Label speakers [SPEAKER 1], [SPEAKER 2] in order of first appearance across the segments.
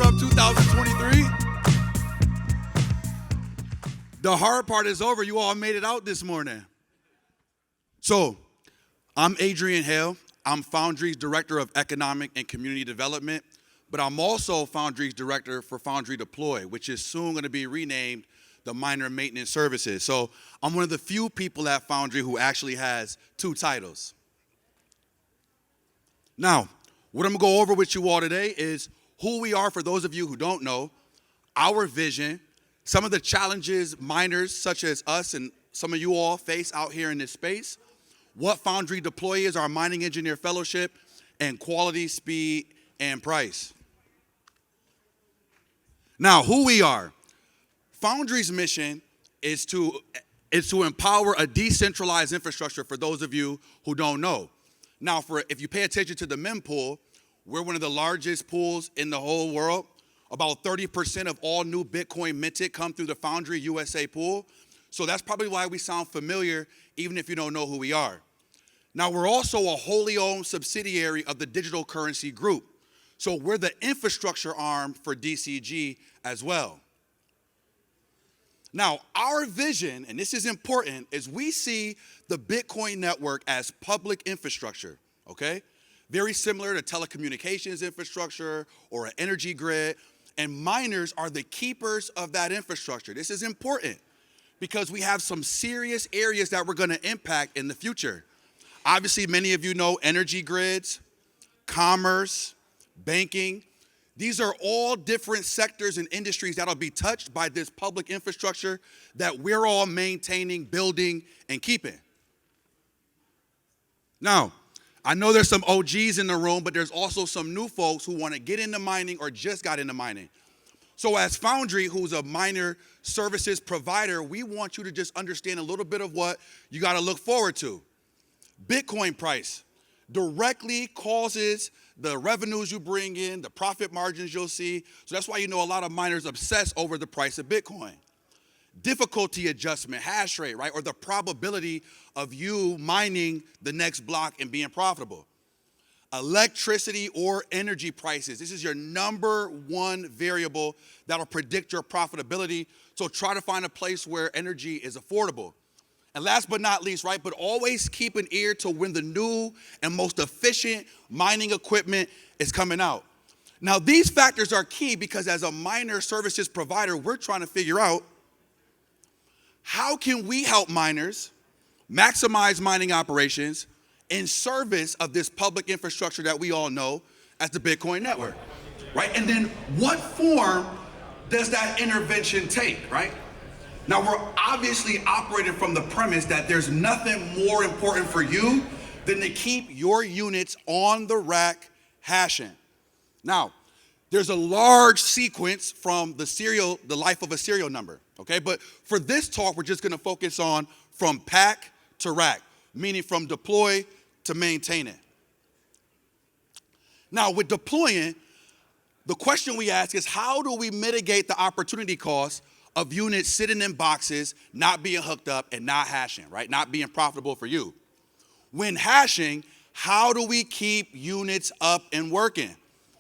[SPEAKER 1] Disrupt 2023. The hard part is over. You all made it out this morning. So, I'm Adrian Hale. I'm Foundry's Director of Economic and Community Development, but I'm also Foundry's Director for Foundry Deploy, which is soon going to be renamed the Miner Maintenance Services. So, I'm one of the few people at Foundry who actually has two titles. Now, what I'm going to go over with you all today is who we are for those of you who don't know, our vision, some of the challenges miners such as us and some of you all face out here in this space, what Foundry Deploy is, our mining engineer fellowship, and quality, speed, and price. Now, who we are. Foundry's mission is to empower a decentralized infrastructure for those of you who don't know. Now, if you pay attention to the mempool, we're one of the largest pools in the whole world. About 30% of all new Bitcoin minted come through the Foundry USA pool. So that's probably why we sound familiar, even if you don't know who we are. Now, we're also a wholly owned subsidiary of the Digital Currency Group. So we're the infrastructure arm for DCG as well. Now, our vision, and this is important, is we see the Bitcoin network as public infrastructure, okay? Very similar to telecommunications infrastructure or an energy grid, and miners are the keepers of that infrastructure. This is important because we have some serious areas that we're gonna impact in the future. Obviously, many of you know energy grids, commerce, banking. These are all different sectors and industries that'll be touched by this public infrastructure that we're all maintaining, building, and keeping. Now, I know there's some OGs in the room, but there's also some new folks who want to get into mining or just got into mining. So as Foundry, who's a miner services provider, we want you to just understand a little bit of what you got to look forward to. Bitcoin price directly causes the revenues you bring in, the profit margins you'll see. So that's why you know a lot of miners obsess over the price of Bitcoin. Difficulty adjustment, hash rate, right? Or the probability of you mining the next block and being profitable. Electricity or energy prices. This is your number one variable that'll predict your profitability. So try to find a place where energy is affordable. And last but not least, right, but always keep an ear to when the new and most efficient mining equipment is coming out. Now, these factors are key because as a miner services provider, we're trying to figure out how can we help miners maximize mining operations in service of this public infrastructure that we all know as the Bitcoin network, right? And then what form does that intervention take, right? Now, we're obviously operating from the premise that there's nothing more important for you than to keep your units on the rack hashing. Now, there's a large sequence from the life of a serial number, okay? But for this talk, we're just gonna focus on from pack to rack, meaning from deploy to maintaining. Now, with deploying, the question we ask is how do we mitigate the opportunity cost of units sitting in boxes, not being hooked up and not hashing, right? Not being profitable for you. When hashing, how do we keep units up and working?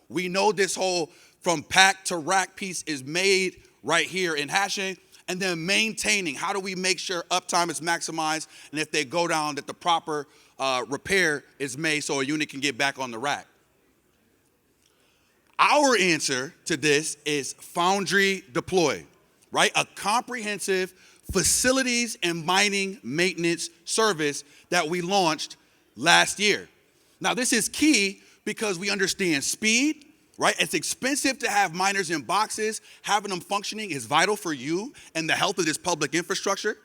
[SPEAKER 1] We know this whole from pack to rack piece is made right here in hashing, and then maintaining. How do we make sure uptime is maximized, and if they go down, that the proper repair is made so a unit can get back on the rack? Our answer to this is Foundry Deploy, right? A comprehensive facilities and mining maintenance service that we launched last year. Now, this is key because we understand speed, right? It's expensive to have miners in boxes. Having them functioning is vital for you and the health of this public infrastructure.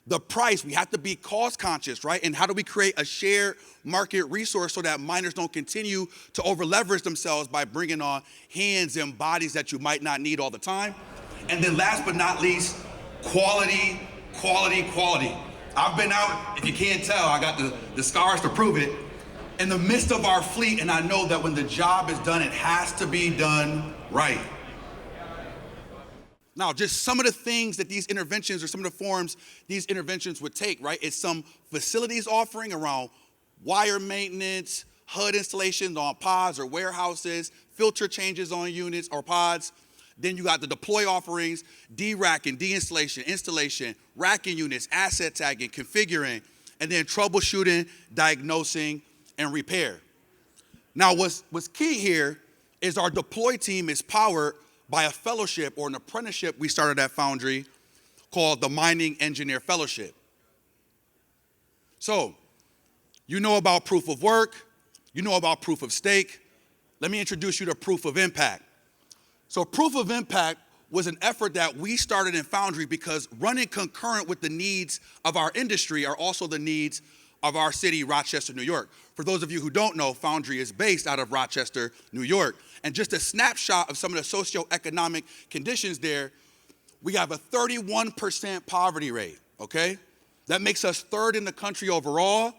[SPEAKER 1] The price, we have to be cost conscious, right? And how do we create a shared market resource so that miners don't continue to over leverage themselves by bringing on hands and bodies that you might not need all the time? And then last but not least, quality. I've been out, if you can't tell, I got the scars to prove it, in the midst of our fleet, and I know that when the job is done, it has to be done right. Now, just some of the things that these interventions or some of the forms these interventions would take, right? It's some facilities offering around wire maintenance, HUD installations on pods or warehouses, filter changes on units or pods. Then you got the deploy offerings, de-racking, de-installation, installation, racking units, asset tagging, configuring, and then troubleshooting, diagnosing, and repair. Now, what's key here is our deploy team is powered by a fellowship or an apprenticeship we started at Foundry called the Mining Engineer Fellowship. So, you know about proof of work, you know about proof of stake. Let me introduce you to proof of impact. So proof of impact was an effort that we started in Foundry because running concurrent with the needs of our industry are also the needs of our city, Rochester, New York. For those of you who don't know, Foundry is based out of Rochester, New York. And just a snapshot of some of the socioeconomic conditions there, we have a 31% poverty rate, okay? That makes us third in the country overall.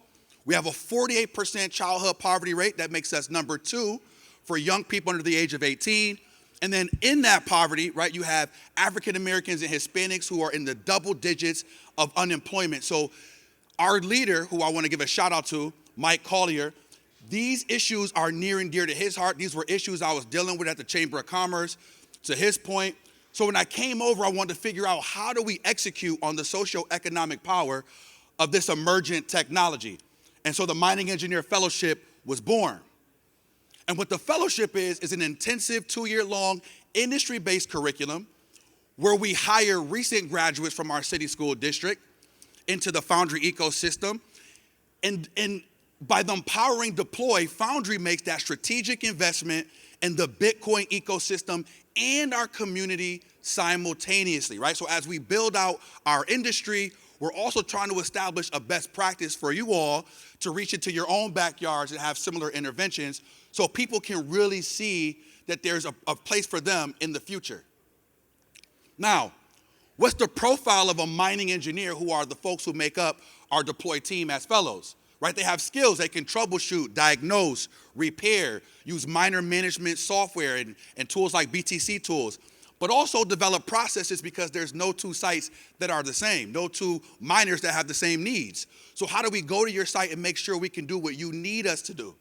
[SPEAKER 1] We have a 48% childhood poverty rate. That makes us number 2 for young people under the age of 18. And then in that poverty, right, you have African Americans and Hispanics who are in the double digits of unemployment. So our leader, who I want to give a shout out to, Mike Collier, these issues are near and dear to his heart. These were issues I was dealing with at the Chamber of Commerce, to his point. So when I came over, I wanted to figure out how do we execute on the socioeconomic power of this emergent technology. And so the Mining Engineer Fellowship was born. And what the fellowship is an intensive 2-year-long industry-based curriculum where we hire recent graduates from our city school district into the Foundry ecosystem. And by them powering Deploy, Foundry makes that strategic investment in the Bitcoin ecosystem and our community simultaneously, right? So as we build out our industry, we're also trying to establish a best practice for you all to reach into your own backyards and have similar interventions so people can really see that there's a place for them in the future. Now, what's the profile of a mining engineer, who are the folks who make up our Deploy team as fellows, right? They have skills. They can troubleshoot, diagnose, repair, use miner management software and tools like BTC tools, but also develop processes because there's no 2 sites that are the same, no 2 miners that have the same needs. So how do we go to your site and make sure we can do what you need us to do?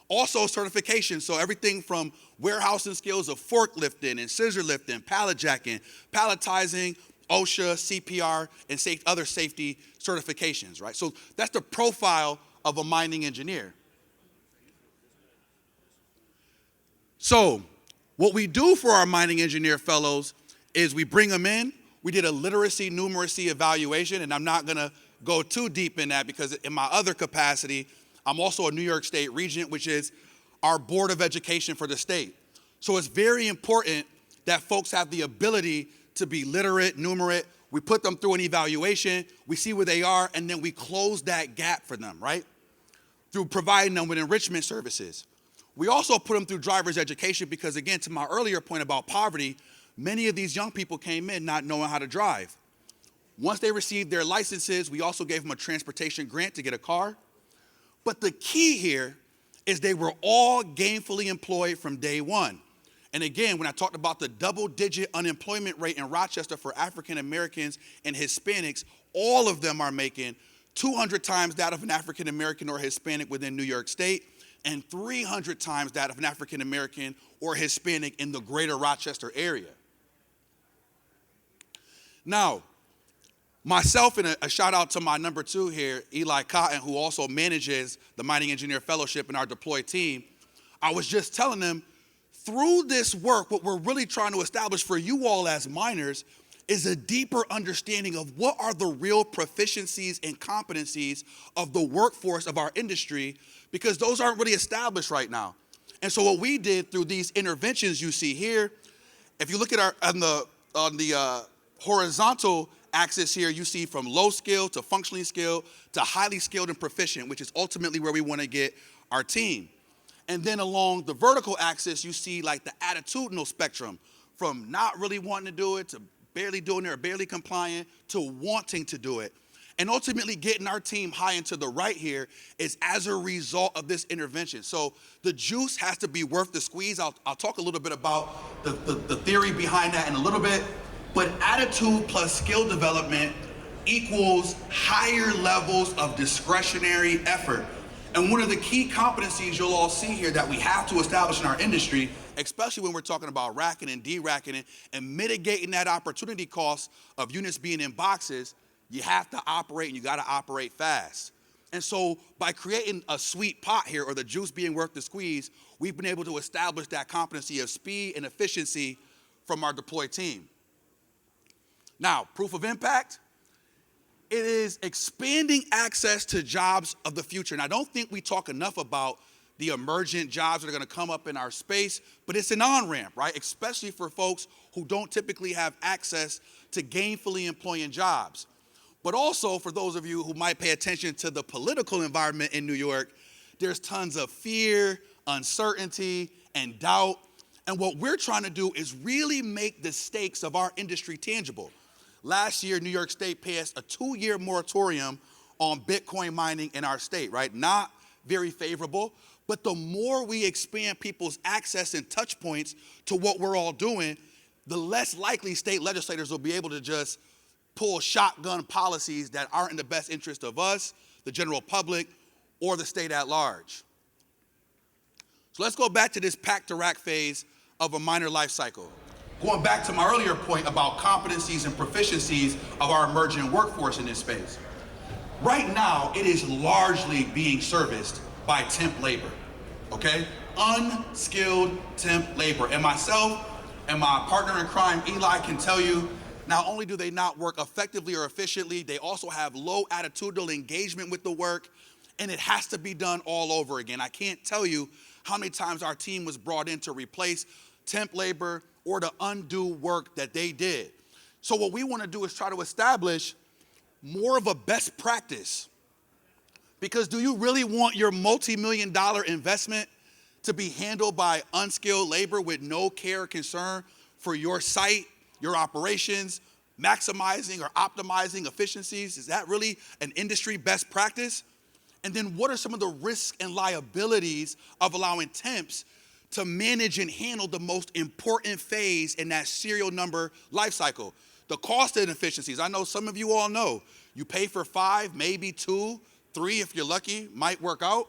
[SPEAKER 1] Also certification, so everything from warehousing skills of forklifting and scissor lifting, pallet jacking, palletizing, OSHA, CPR, and other safety certifications, right? So that's the profile of a mining engineer. So what we do for our mining engineer fellows is we bring them in. We did a literacy numeracy evaluation, and I'm not gonna go too deep in that because in my other capacity, I'm also a New York State regent, which is our Board of Education for the state. So it's very important that folks have the ability to be literate, numerate. We put them through an evaluation, we see where they are, and then we close that gap for them, right? Through providing them with enrichment services. We also put them through driver's education because, again, to my earlier point about poverty, many of these young people came in not knowing how to drive. Once they received their licenses, we also gave them a transportation grant to get a car. But the key here is they were all gainfully employed from day one. And again, when I talked about the double-digit unemployment rate in Rochester for African Americans and Hispanics, all of them are making 200 times that of an African American or Hispanic within New York State, and 300 times that of an African American or Hispanic in the greater Rochester area. Now, myself, and a shout out to my number 2 here, Eli Cotton, who also manages the Mining Engineer Fellowship in our Deploy team, I was just telling them, through this work, what we're really trying to establish for you all as miners is a deeper understanding of what are the real proficiencies and competencies of the workforce of our industry, because those aren't really established right now. And so what we did through these interventions you see here, if you look at on the horizontal axis here, you see from low skill to functionally skilled to highly skilled and proficient, which is ultimately where we want to get our team. And then along the vertical axis, you see like the attitudinal spectrum from not really wanting to do it to barely doing it or barely compliant to wanting to do it. And ultimately getting our team high and to the right here is as a result of this intervention. So the juice has to be worth the squeeze. I'll talk a little bit about the theory behind that in a little bit. But attitude plus skill development equals higher levels of discretionary effort. And one of the key competencies you'll all see here that we have to establish in our industry especially when we're talking about racking and de-racking it and mitigating that opportunity cost of units being in boxes. You have to operate, and you got to operate fast. And so by creating a sweet pot here, or the juice being worth the squeeze, we've been able to establish that competency of speed and efficiency from our deployed team. Now, proof of impact, it is expanding access to jobs of the future. And I don't think we talk enough about the emergent jobs that are gonna come up in our space, but it's an on-ramp, right? Especially for folks who don't typically have access to gainfully employing jobs. But also for those of you who might pay attention to the political environment in New York, there's tons of fear, uncertainty, and doubt. And what we're trying to do is really make the stakes of our industry tangible. Last year, New York State passed a 2-year moratorium on Bitcoin mining in our state, right? Not very favorable, but the more we expand people's access and touch points to what we're all doing, the less likely state legislators will be able to just pull shotgun policies that aren't in the best interest of us, the general public, or the state at large. So let's go back to this pack to rack phase of a miner life cycle. Going back to my earlier point about competencies and proficiencies of our emerging workforce in this space. Right now, it is largely being serviced by temp labor, okay? Unskilled temp labor. And myself and my partner in crime, Eli, can tell you, not only do they not work effectively or efficiently, they also have low attitudinal engagement with the work, and it has to be done all over again. I can't tell you how many times our team was brought in to replace temp labor or to undo work that they did. So what we want to do is try to establish more of a best practice. Because do you really want your multi-million-dollar investment to be handled by unskilled labor with no care or concern for your site, your operations, maximizing or optimizing efficiencies? Is that really an industry best practice? And then what are some of the risks and liabilities of allowing temps to manage and handle the most important phase in that serial number life cycle? The cost and efficiencies. I know some of you all know. You pay for 5, maybe 2, 3 if you're lucky, might work out.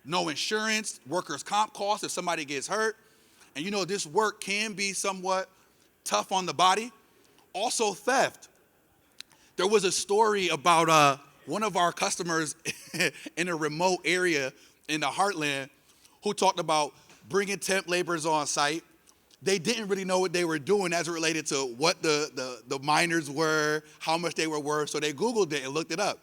[SPEAKER 1] No insurance, workers' comp costs if somebody gets hurt. And you know, this work can be somewhat tough on the body. Also theft. There was a story about one of our customers in a remote area in the heartland who talked about bringing temp laborers on site. They didn't really know what they were doing as it related to what the miners were, how much they were worth, so they Googled it and looked it up.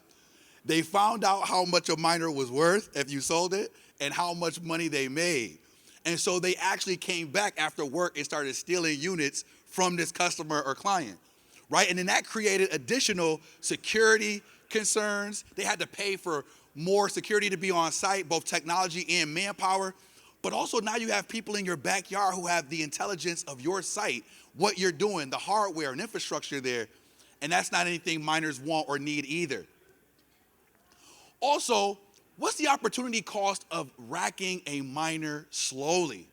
[SPEAKER 1] They found out how much a miner was worth if you sold it and how much money they made. And so they actually came back after work and started stealing units from this customer or client, right? And then that created additional security concerns. They had to pay for more security to be on site, both technology and manpower. But also now you have people in your backyard who have the intelligence of your site, what you're doing, the hardware and infrastructure there. And that's not anything miners want or need either. Also, what's the opportunity cost of racking a miner slowly?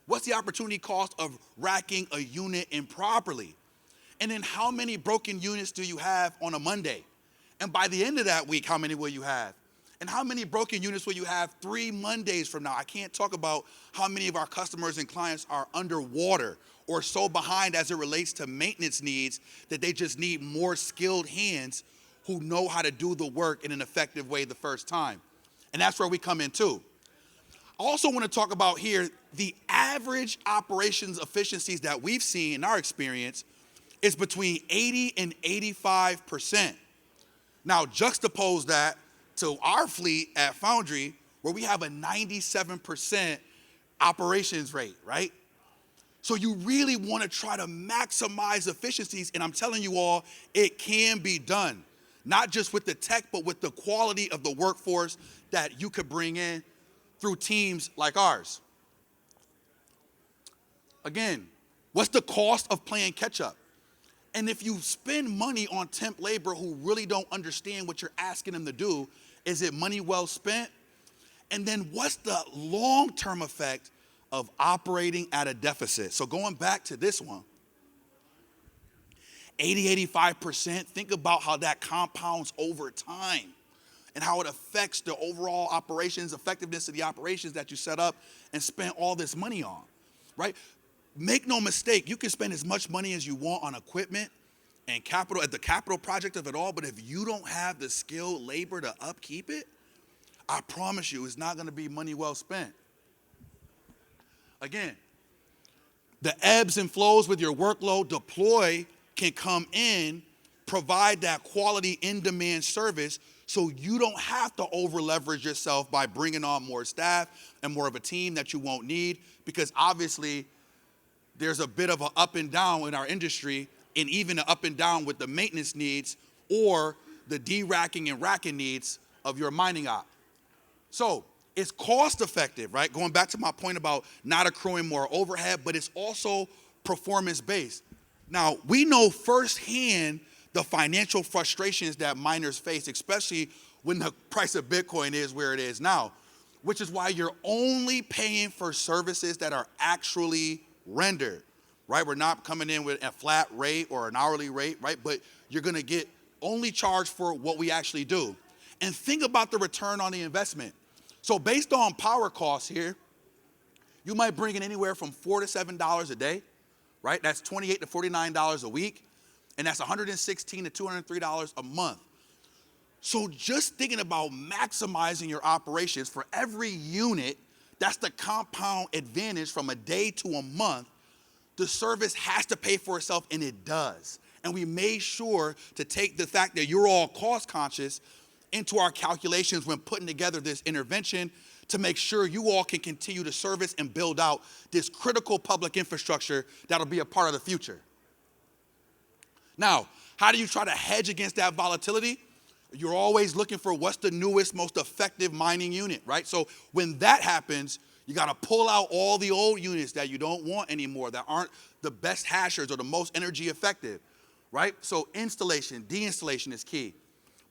[SPEAKER 1] What's the opportunity cost of racking a unit improperly? And then how many broken units do you have on a Monday? And by the end of that week, how many will you have? And how many broken units will you have 3 Mondays from now? I can't talk about how many of our customers and clients are underwater or so behind as it relates to maintenance needs that they just need more skilled hands who know how to do the work in an effective way the first time. And that's where we come in too. I also want to talk about here the average operations efficiencies that we've seen in our experience is between 80 and 85%. Now juxtapose that to our fleet at Foundry, where we have a 97% operations rate, right? So you really want to try to maximize efficiencies, and I'm telling you all, it can be done. Not just with the tech, but with the quality of the workforce that you could bring in through teams like ours. Again, what's the cost of playing catch up? And if you spend money on temp labor who really don't understand what you're asking them to do, is it money well spent? And then what's the long-term effect of operating at a deficit? So going back to this one, 80, 85%, think about how that compounds over time and how it affects the overall operations, effectiveness of the operations that you set up and spent all this money on. right? Make no mistake, you can spend as much money as you want on equipment and capital, at the capital project of it all, but if you don't have the skilled labor to upkeep it, I promise you, it's not gonna be money well spent. Again, the ebbs and flows with your workload, deploy can come in, provide that quality in-demand service so you don't have to over-leverage yourself by bringing on more staff and more of a team that you won't need, because obviously there's a bit of an up and down in our industry, and even an up and down with the maintenance needs or the de-racking and racking needs of your mining op. So it's cost effective, right? Going back to my point about not accruing more overhead, but it's also performance based. Now, we know firsthand the financial frustrations that miners face, especially when the price of Bitcoin is where it is now, which is why you're only paying for services that are actually rendered, right? We're not coming in with a flat rate or an hourly rate, right? But you're gonna get only charged for what we actually do. And think about the return on the investment. So based on power costs here, you might bring in anywhere from $4 to $7 a day, right? That's $28 to $49 a week, and that's $116 to $203 a month. So just thinking about maximizing your operations for every unit, that's the compound advantage from a day to a month. The service has to pay for itself, and it does. And we made sure to take the fact that you're all cost conscious into our calculations when putting together this intervention to make sure you all can continue to service and build out this critical public infrastructure that'll be a part of the future. Now, how do you try to hedge against that volatility? You're always looking for what's the newest, most effective mining unit, right? So when that happens, you gotta pull out all the old units that you don't want anymore, that aren't the best hashers or the most energy effective, right? So installation, de-installation is key.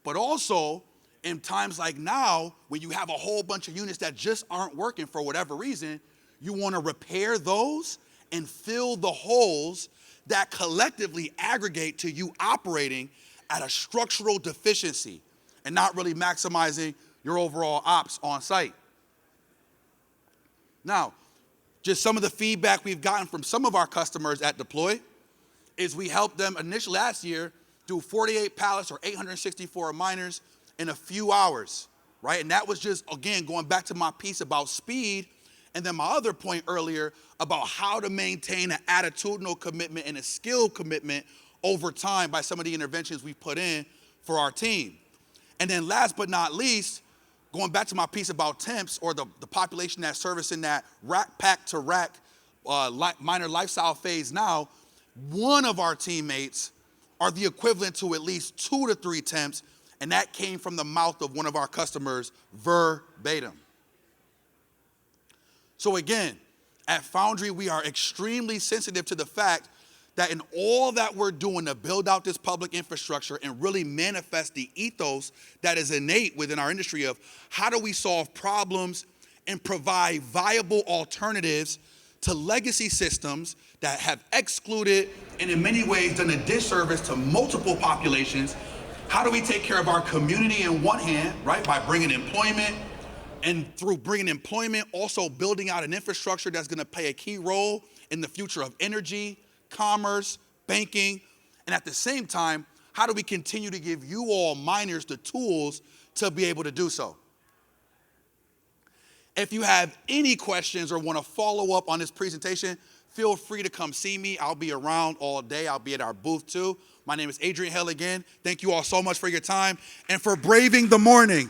[SPEAKER 1] But also, in times like now, when you have a whole bunch of units that just aren't working for whatever reason, you wanna repair those and fill the holes that collectively aggregate to you operating at a structural deficiency and not really maximizing your overall ops on site. Now, just some of the feedback we've gotten from some of our customers at Deploy is we helped them initially last year do 48 pallets or 864 miners in a few hours, right? And that was just, again, going back to my piece about speed, and then my other point earlier about how to maintain an attitudinal commitment and a skill commitment over time by some of the interventions we put in for our team. And then last but not least, going back to my piece about temps or the population that's servicing that rack pack to rack miner lifestyle phase now, one of our teammates are the equivalent to at least 2 to 3 temps, and that came from the mouth of one of our customers verbatim. So again, at Foundry, we are extremely sensitive to the fact that in all that we're doing to build out this public infrastructure and really manifest the ethos that is innate within our industry of how do we solve problems and provide viable alternatives to legacy systems that have excluded and in many ways done a disservice to multiple populations. How do we take care of our community in one hand, right, by bringing employment, and through bringing employment, also building out an infrastructure that's gonna play a key role in the future of energy, commerce, banking, and at the same time, how do we continue to give you all miners the tools to be able to do so? If you have any questions or wanna follow up on this presentation, feel free to come see me. I'll be around all day. I'll be at our booth too. My name is Adrian Hale again. Thank you all so much for your time and for braving the morning.